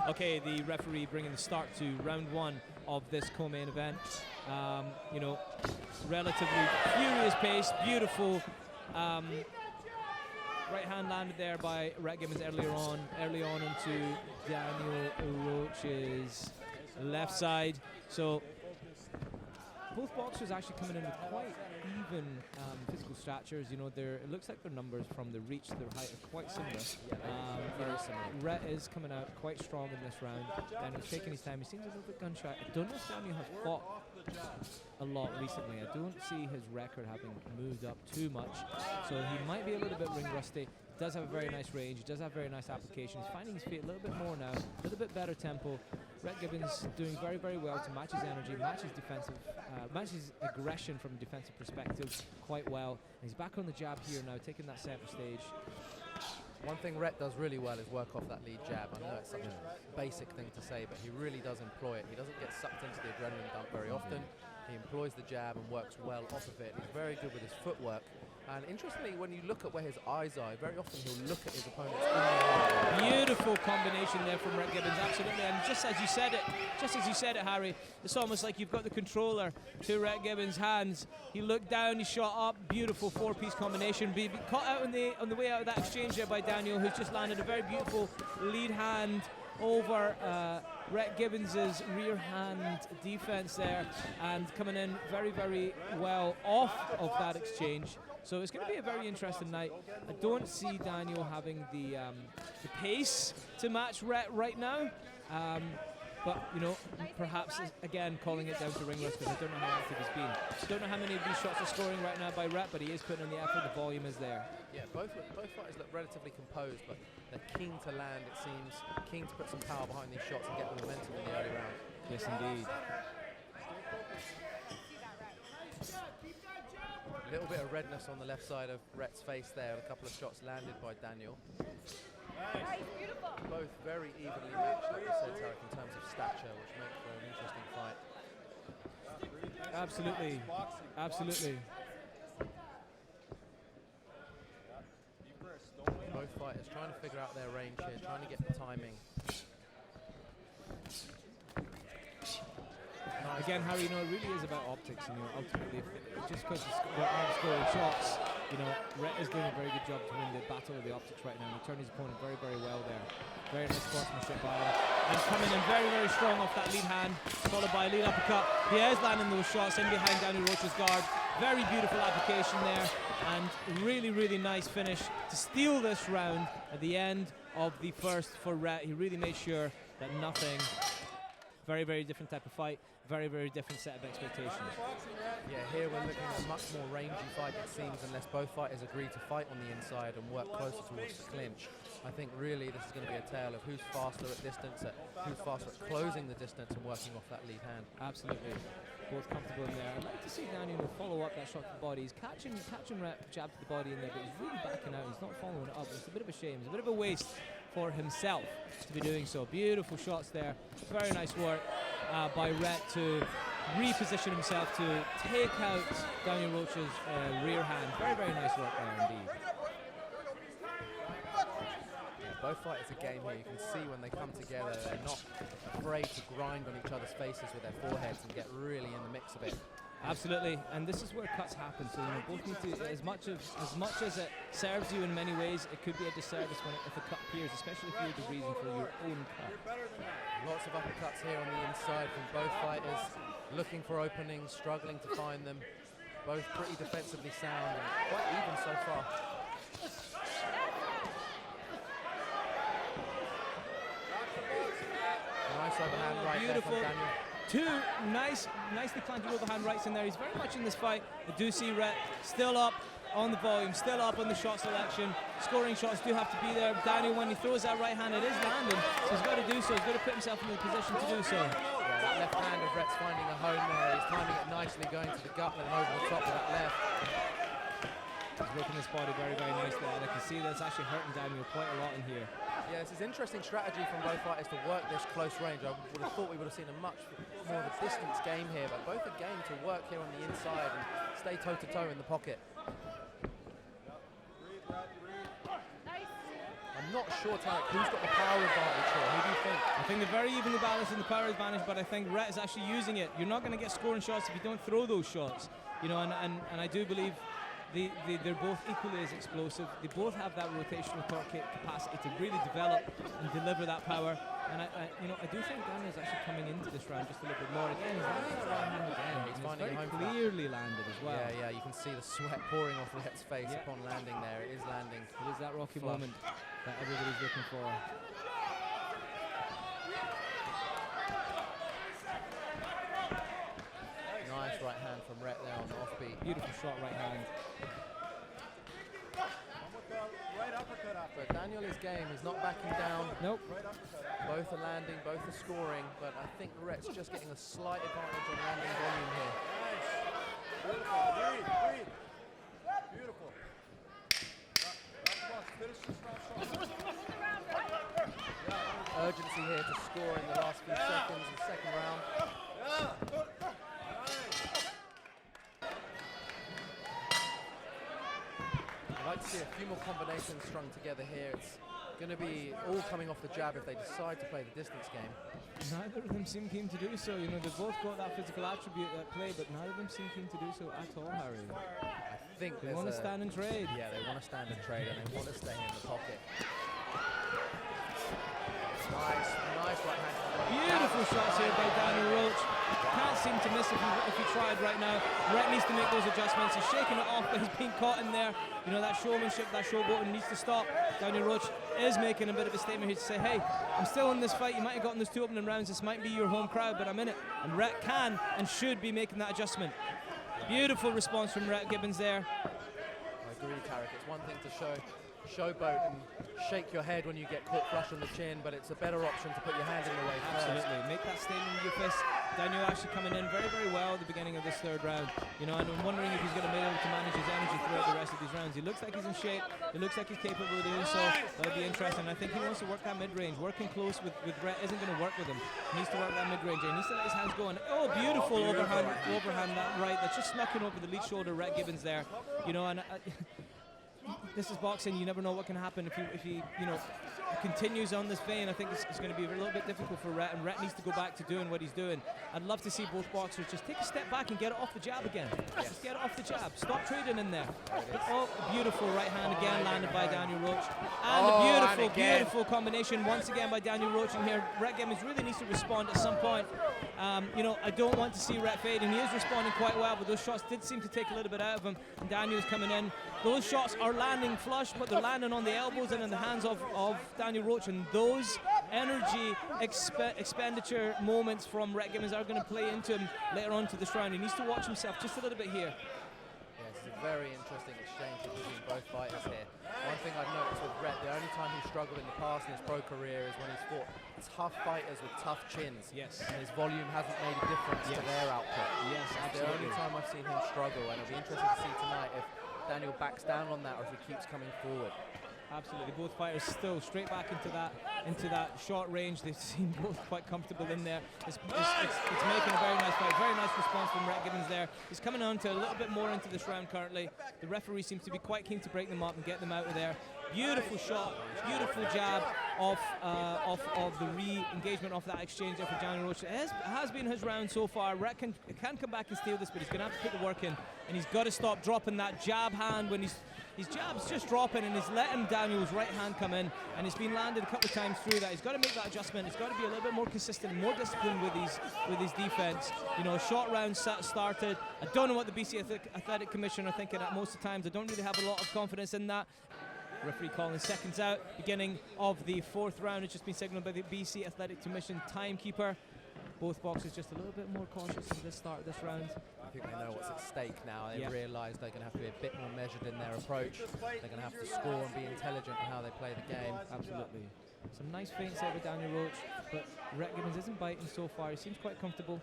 Okay, the referee bringing the start to round 1 of this co-main event. You know, relatively furious pace, beautiful. Right hand landed there by Rhett Gibbons early on into Daniel Roach's left side. So both boxers actually coming in with quite even physical statures. You know, it looks like their numbers from the reach to their height are quite similar. Very similar. Rhett is coming out quite strong in this round. Daniel's taking his time. He seems a little bit gun shy. I don't know if Daniel has fought a lot recently. I don't see his record having moved up too much, so he might be a little bit ring rusty. Does have a very nice range. He does have very nice application. He's finding his feet a little bit more now, a little bit better tempo. Rhett Gibbons doing very, very well to match his energy, match his defensive, match his aggression from a defensive perspective quite well. And he's back on the jab here now, taking that center stage. One thing Rhett does really well is work off that lead jab. I know it's such a basic thing to say, but he really does employ it. He doesn't get sucked into the adrenaline dump very often. He employs the jab and works well off of it. He's very good with his footwork. And interestingly, when you look at where his eyes are, very often he'll look at his opponent's in the eye. Beautiful combination there from Rhett Gibbons, absolutely. And just as you said it, Harry, it's almost like you've got the controller to Rhett Gibbons' hands. He looked down, he shot up, beautiful four-piece combination. Be caught out on the way out of that exchange there by Daniel, who's just landed a very beautiful lead hand over Rhett Gibbons' rear hand defense there, and coming in very, very well off of that exchange. So it's going to be a very interesting night. I don't see Daniel having the pace to match Rhett right now. But, you know, perhaps, again, calling it down to ring rust because I don't know how active he's been. Don't know how many of these shots are scoring right now by Rhett, but he is putting in the effort. The volume is there. Yeah, both fighters look relatively composed, but they're keen to land, it seems, keen to put some power behind these shots and get the momentum in the early round. Yes, indeed. A little bit of redness on the left side of Rhett's face there, a couple of shots landed by Daniel. Both very evenly matched, like you said, Tarek, in terms of stature, which makes for an interesting fight. Absolutely, absolutely. Both fighters trying to figure out their range here, trying to get the timing. Nice. Again, Harry, you know, it really is about optics, and you know, ultimately, just because they're scoring shots, you know, Rhett is doing a very good job to win the battle of the optics right now. He turned his opponent very, very well there. Very nice sportsmanship by him. And he's coming in very, very strong off that lead hand, followed by a lead uppercut. He is landing those shots in behind Daniel Roach's guard. Very beautiful application there, and really, really nice finish to steal this round at the end of the first for Rhett. He really made sure that nothing. Very, very different type of fight. Very, very different set of expectations. Yeah, here we're looking at a much more rangy fight, it seems, unless both fighters agree to fight on the inside and work closer towards the clinch. I think really this is going to be a tale of who's faster at distance, who's faster at closing the distance and working off that lead hand. Absolutely. Both comfortable in there. I'd like to see Daniel follow up that shot to the body. He's catching Rhett jab to the body in there, but he's really backing out. He's not following it up. It's a bit of a shame. It's a bit of a waste for himself to be doing so. Beautiful shots there. Very nice work by Rhett to reposition himself to take out Daniel Roach's rear hand. Very, very nice work there indeed. Both fighters are game here. You can see when they come together, they're not afraid to grind on each other's faces with their foreheads and get really in the mix of it. Absolutely, and this is where cuts happen. So you know, both need to, as much as it serves you in many ways, it could be a disservice if a cut appears, especially if you're the reason for your own cut. Lots of uppercuts here on the inside from both fighters, looking for openings, struggling to find them. Both pretty defensively sound and quite even so far. Nice overhand right. Beautiful. There from Daniel. Two nicely planted overhand rights in there. He's very much in this fight. I do see Rhett still up on the volume, still up on the shot selection. Scoring shots do have to be there. Daniel, when he throws that right hand, it is landing. So he's got to do so. He's got to put himself in the position to do so. Yeah, that left hand of Rhett's finding a home there. He's timing it nicely, going to the gut and over the top of that left. He's working his body very, very nice there. And I can see that's actually hurting Daniel quite a lot in here. Yeah, this is interesting strategy from both fighters to work this close range. I would have thought we would have seen a much more of a distance game here, but both are game to work here on the inside and stay toe-to-toe in the pocket. I'm not sure, Tarek, who's got the power advantage here. Who do you think? I think they're very evenly balanced in the power advantage, but I think Rhett is actually using it. You're not going to get scoring shots if you don't throw those shots. You know, and I do believe they're both equally as explosive. They both have that rotational torque capacity to really develop and deliver that power. And I do think Daniel's actually coming into this round just a little bit more. Again, he's landing that right hand again. He's It's finding very home clearly landed as well. Yeah, you can see the sweat pouring off Rhett's face upon landing there. It is landing. It is that rocky Flush. moment that everybody's looking for. Nice right hand from Rhett there on the offbeat. Beautiful shot right hand. But Daniel is game. He's not backing down. Nope. Both are landing, both are scoring, but I think Rhett's just getting a slight advantage on landing volume here. Beautiful. Urgency here to score in the last few seconds of the second round. I'd like to see a few more combinations strung together here. It's going to be all coming off the jab if they decide to play the distance game. Neither of them seem keen to do so. You know, they've both got that physical attribute at play, but neither of them seem keen to do so at all, Harry. I think They want to stand and trade. Yeah, they want to stand and trade, and they want to stay in the pocket. Nice right hand. Beautiful shots here by Daniel Roach. Can't seem to miss if he tried right now. Rhett needs to make those adjustments. He's shaking it off, but he's been caught in there. You know, that showmanship, that showboating needs to stop. Daniel Roach is making a bit of a statement here to say, hey, I'm still in this fight. You might have gotten those 2 opening rounds. This might be your home crowd, but I'm in it. And Rhett can and should be making that adjustment. Beautiful response from Rhett Gibbons there. I agree, Tarek. It's one thing to showboat and shake your head when you get caught flush on the chin, but it's a better option to put your hand in the way first. Absolutely. Make that statement with your fist. Daniel actually coming in very, very well at the beginning of this third round. You know, and I'm wondering if he's going to be able to manage his energy throughout the rest of these rounds. He looks like he's in shape. It looks like he's capable of doing so. That'll be interesting. I think he wants to work that mid-range. Working close with Rhett isn't going to work with him. He needs to work that mid-range. He needs to let his hands go. And oh, beautiful overhand that right. That's just snuck in over the lead shoulder. Rhett Gibbons there. You know, and this is boxing. You never know what can happen if he continues on this vein. I think it's going to be a little bit difficult for Rhett, and Rhett needs to go back to doing what he's doing. I'd love to see both boxers just take a step back and get it off the jab again. Yes. Just get it off the jab. Stop trading in there. Oh, beautiful right hand again landed by Daniel Roach. And a beautiful combination once again by Daniel Roach in here. Rhett Gibbons really needs to respond at some point. You know, I don't want to see Rhett fade, and he is responding quite well, but those shots did seem to take a little bit out of him, and Daniel's coming in. Those shots are landing flush, but they're landing on the elbows and in the hands of Daniel Roach, and those energy expenditure moments from Rhett Gibbons are going to play into him later on to this round. He needs to watch himself just a little bit here. Yes, it's a very interesting exchange between both fighters here. One thing I've noticed with Rhett, the only time he's struggled in the past in his pro career is when he's fought tough fighters with tough chins. Yes. And his volume hasn't made a difference to their output. Yes, It's the only time I've seen him struggle, and it'll be interesting to see tonight if Daniel backs down on that or if he keeps coming forward. Absolutely, both fighters still straight back into that short range. They seem both quite comfortable in there. It's making a very nice fight. Very nice response from Rhett Gibbons there. He's coming on to a little bit more into this round currently. The referee seems to be quite keen to break them up and get them out of there. Beautiful shot, beautiful jab off the re-engagement off that exchange there for Daniel Roach. It has been his round so far. Rhett can come back and steal this, but he's going to have to put the work in, and he's got to stop dropping that jab hand when his jab's just dropping, and he's letting Daniel's right hand come in, and he's been landed a couple of times through that. He's got to make that adjustment. He's got to be a little bit more consistent, more disciplined with his defense. You know, short round started. I don't know what the BC Athletic Commission are thinking at most of the times. I don't really have a lot of confidence in that. Referee calling seconds out. Beginning of the fourth round. It's just been signaled by the BC Athletic Commission timekeeper. Both boxers just a little bit more cautious at the start of this round. I think they know what's at stake now. They realise they're going to have to be a bit more measured in their approach. They're going to have to score and be intelligent in how they play the game. Absolutely. Some nice feints there with Daniel Roach, but Rhett Gibbons isn't biting so far. He seems quite comfortable.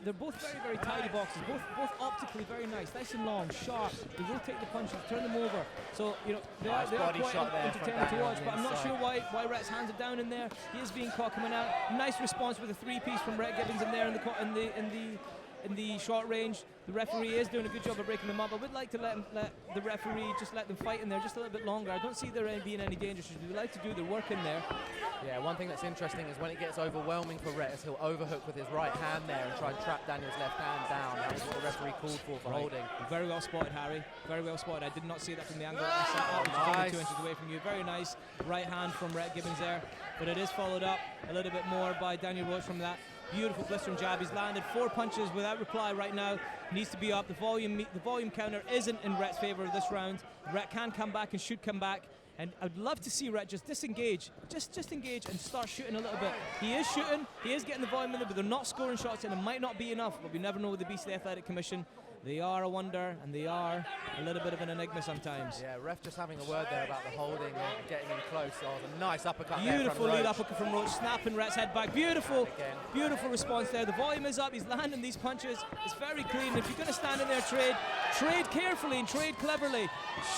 They're both very, very tidy boxes, both optically very nice and long, sharp. They rotate the punches, turn them over. So, you know, they are quite entertaining to watch, but I'm not sure why Rhett's hands are down in there. He is being caught coming out. Nice response with a three-piece from Rhett Gibbons in there in in the short range. The referee is doing a good job of breaking them up. I would like to let the referee just let them fight in there just a little bit longer. I don't see there being any danger. We'd like to do the work in there. Yeah, one thing that's interesting is when it gets overwhelming for Rhett, is he'll overhook with his right hand there and try and trap Daniel's left hand down. That was what the referee called for holding. Very well spotted, Harry. Very well spotted. I did not see that from the angle that I sat up, which is only 2 inches away from you. Very nice right hand from Rhett Gibbons there. But it is followed up a little bit more by Daniel Roach from that beautiful blistering jab. He's landed 4 punches without reply right now. Needs to be up. The volume counter isn't in Rhett's favor this round. Rhett can come back and should come back. And I'd love to see Rhett just disengage, just engage and start shooting a little bit. He is shooting, he is getting the volume in there, but they're not scoring shots and it might not be enough, but we never know with the Beastly Athletic Commission. They are a wonder and they are a little bit of an enigma sometimes. Yeah, ref just having a word there about the holding and getting in close. Oh, it was a nice uppercut Beautiful there from lead Roach. uppercut from Roach, snapping Rhett's head back. Beautiful, beautiful response there. The volume is up, he's landing these punches. It's very clean. If you're going to stand in there, trade carefully and trade cleverly.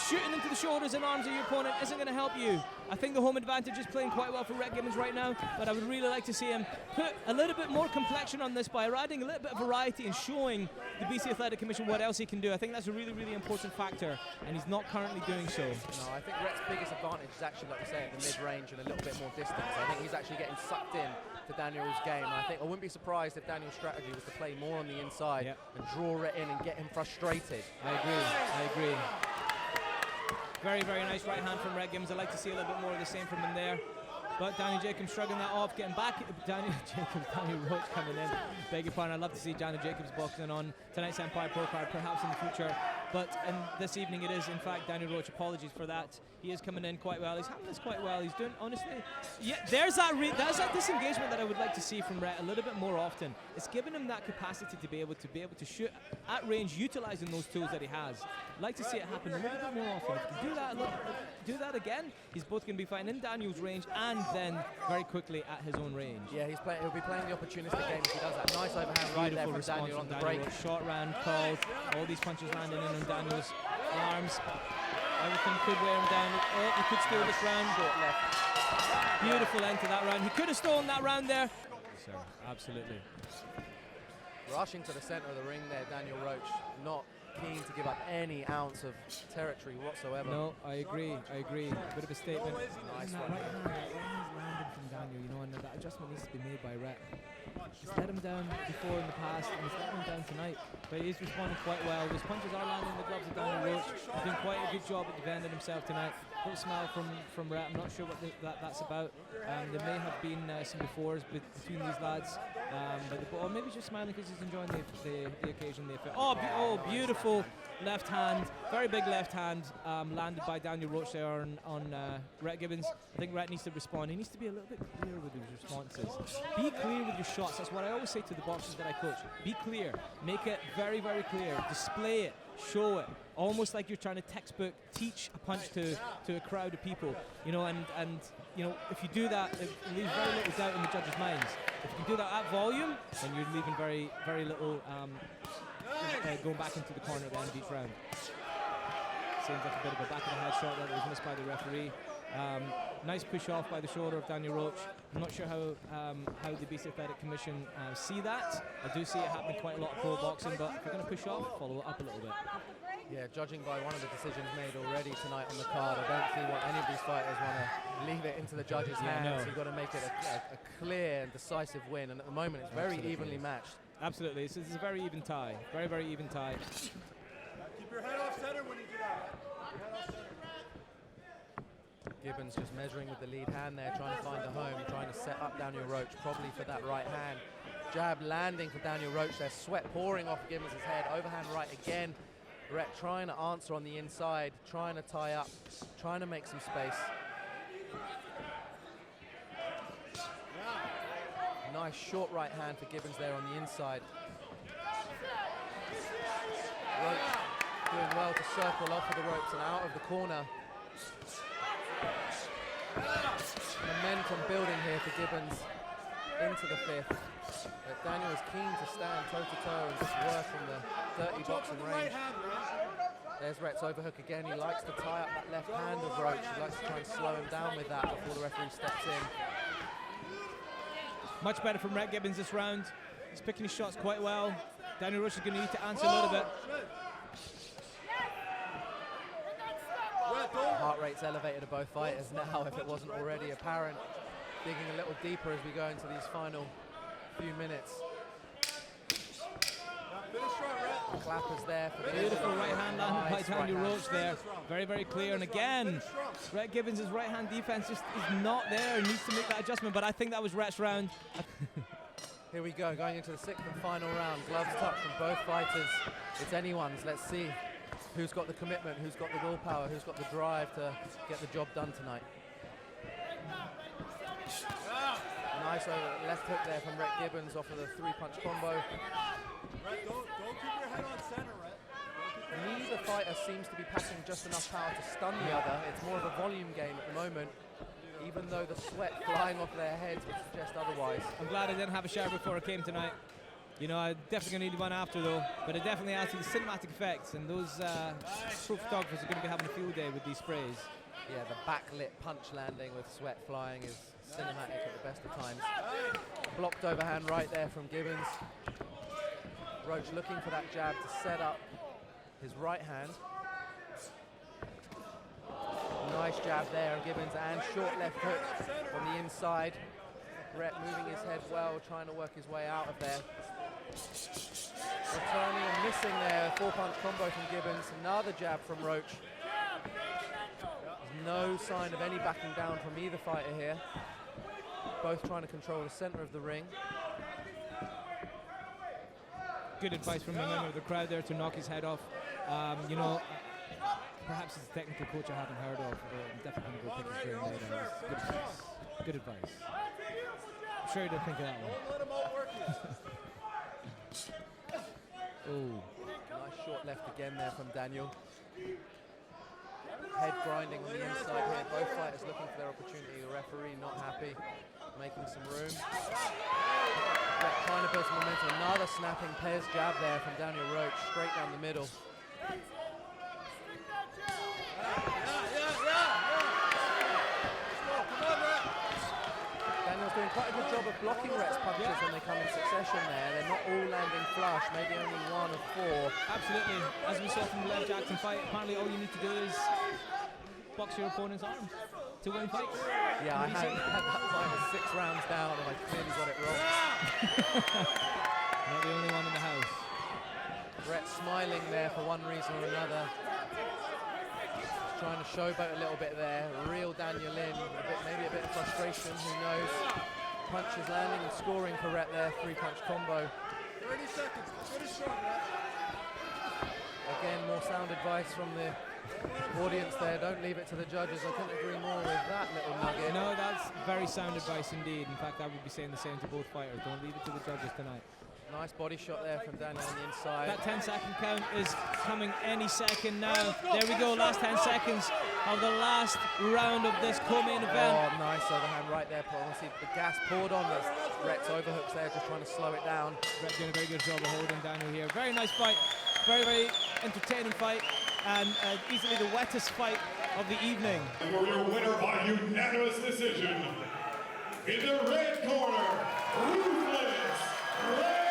Shooting into the shoulders and arms of your opponent isn't going to help you. I think the home advantage is playing quite well for Rhett Gibbons right now, but I would really like to see him put a little bit more complexion on this by adding a little bit of variety and showing the BC Athletic Commission what else he can do. I think that's a really, really important factor, and he's not currently doing so. No, I think Rhett's biggest advantage is actually, like you say, at the mid-range and a little bit more distance. I think he's actually getting sucked in to Daniel's game. I wouldn't be surprised if Daniel's strategy was to play more on the inside and draw Rhett in and get him frustrated. I agree. Very, very nice right hand from Rhett Gibbons. I'd like to see a little bit more of the same from him there. But Daniel Jacobs shrugging that off, getting back. Daniel Roach coming in. Beg your pardon. I'd love to see Daniel Jacobs boxing on tonight's Empire Pro card, perhaps in the future. But this evening it is, in fact, Daniel Roach. Apologies for that. He is coming in quite well. He's handling this quite well. He's doing, honestly, yeah. There's that disengagement that I would like to see from Rhett a little bit more often. It's giving him that capacity to be able to shoot at range, utilizing those tools that he has. I'd like to see it happen a little bit more often. If he can do that again, he's both going to be fighting in Daniel's range and then very quickly at his own range. Yeah, he'll be playing the opportunistic game if he does that. Nice overhand right there from Daniel on the break. Short round called. All these punches landing in on Daniel's arms. Everything could wear him down. Oh, he could steal this round. Short left. Beautiful end to that round. He could have stolen that round there. Sir, absolutely. Rushing to the center of the ring there, Daniel Roach. Not keen to give up any ounce of territory whatsoever. No, I agree. Bit of a statement. Nice that right hand landed from Daniel, you know, and that adjustment needs to be made by Rhett. He's let him down before in the past, and he's let him down tonight. But he's responding quite well. His punches are landing in the gloves of Daniel Roach. He's doing quite a good job at defending himself tonight. Little smile from Rhett. I'm not sure what that's about. There may have been some befores between these lads, or maybe just smiling because he's enjoying the occasion. Oh, beautiful left hand, very big left hand landed by Daniel Roach there on Rhett Gibbons. I think Rhett needs to respond. He needs to be a little bit clearer with his responses. Be clear with your shots. That's what I always say to the boxers that I coach. Be clear. Make it very, very clear. Display it. Show it. Almost like you're trying to textbook teach a punch to a crowd of people. You know, and you know, if you do that, it leaves very little doubt in the judges' minds. If you do that at volume, then you're leaving very, very little going back into the corner at the end of each round. Seems like a bit of a back of the head shot that was missed by the referee. Nice push off by the shoulder of Daniel Roach. I'm not sure how the BC Athletic Commission see that. I do see it happening quite a lot of pro boxing, but if you're going to push off, follow it up a little bit. Yeah, judging by one of the decisions made already tonight on the card, I don't see what any of these fighters want to leave it into the judges' hands. No. You've got to make it a clear and decisive win, and at the moment it's very evenly matched. Absolutely, this is a very even tie. Very, very even tie. Keep your head off center when you get out. Keep your head off center. Gibbons just measuring with the lead hand there, trying to find a home, trying to set up Daniel Roach, probably for that right hand. Jab landing for Daniel Roach there, sweat pouring off Gibbons' head, overhand right again. Rhett trying to answer on the inside, trying to tie up, trying to make some space. Nice short right hand for Gibbons there on the inside. Roach doing well to circle off of the ropes and out of the corner. Momentum building here for Gibbons into the fifth. But Daniel is keen to stand toe-to-toe and just work in the dirty boxing range. There's Rhett's overhook again. He likes to tie up that left hand of Roach. He likes to try and slow him down with that before the referee steps in. Much better from Rhett Gibbons this round. He's picking his shots quite well. Daniel Roach is going to need to answer a little bit. Heart rate's elevated to both fighters now, if it wasn't already apparent. Digging a little deeper as we go into these final few minutes. Clappers there for the beautiful right hand landed by Daniel Roach there. Very, very clear. And again, Rhett Gibbons' right hand defense just is not there. He needs to make that adjustment, but I think that was Rhett's round. Here we go, going into the 6th and final round. Gloves touch from both fighters. It's anyone's. Let's see who's got the commitment, who's got the willpower, who's got the drive to get the job done tonight. Nice left hook there from Rhett Gibbons off of the 3-punch combo. Rhett, don't keep your head on center, Rhett. Neither fighter seems to be packing just enough power to stun the other. It's more of a volume game at the moment, even though the sweat flying off their heads would suggest otherwise. I'm glad I didn't have a shower before I came tonight. You know, I'm definitely going to need one after though, but it definitely adds to the cinematic effects, and those pro photographers are going to be having a field day with these sprays. Yeah, the backlit punch landing with sweat flying is cinematic at the best of times. Blocked overhand right there from Gibbons. Roach looking for that jab to set up his right hand. Nice jab there, Gibbons, and short left hook on the inside. Rhett moving his head well, trying to work his way out of there. Returning and missing there, 4-punch combo from Gibbons. Another jab from Roach. There's no sign of any backing down from either fighter here. Both trying to control the center of the ring. Good advice from a member of the crowd there to knock his head off. You know, perhaps it's a technical coach I haven't heard of. I'm definitely going to go pick his brain later. Good advice. Good advice. I'm sure you don't think of that one. Don't let him outwork you. Oh. Nice short left again there from Daniel. Head grinding on the inside here. Both fighters looking for their opportunity. The referee not happy, making some room. Trying to build some momentum. Another snapping pairs jab there from Daniel Roach, straight down the middle. Daniel's doing quite a good job of blocking Rhett's punches when they come in succession there. They're not all landing flush, maybe only 1 of 4. Absolutely. As we saw from the Lev Jackson fight, apparently all you need to do is box your opponent's arms to win fights. Yeah, I had that fight 6 rounds down and I clearly got it wrong. Not the only one in the house. Rhett smiling there for one reason or another. Just trying to showboat a little bit there. Reel Daniel in, maybe a bit of frustration, who knows. Punches landing and scoring for Rhett there, 3-punch combo. 30 seconds, finish strong, Rhett. Again, more sound advice from the audience there. Don't leave it to the judges. I couldn't agree more with that little nugget. No, that's very sound advice indeed. In fact, I would be saying the same to both fighters. Don't leave it to the judges tonight. Nice body shot there from Daniel on the inside. That 10-second count is coming any second now. There we go, last 10 seconds of the last round of this co-main event. Oh, nice overhand right there. Obviously, the gas poured on this. Rhett's overhooks there, just trying to slow it down. Rhett doing a very good job of holding Daniel here. Very nice fight. Very, very entertaining fight. And easily the wettest fight of the evening. For your winner by unanimous decision, in the red corner, ruthless Rhett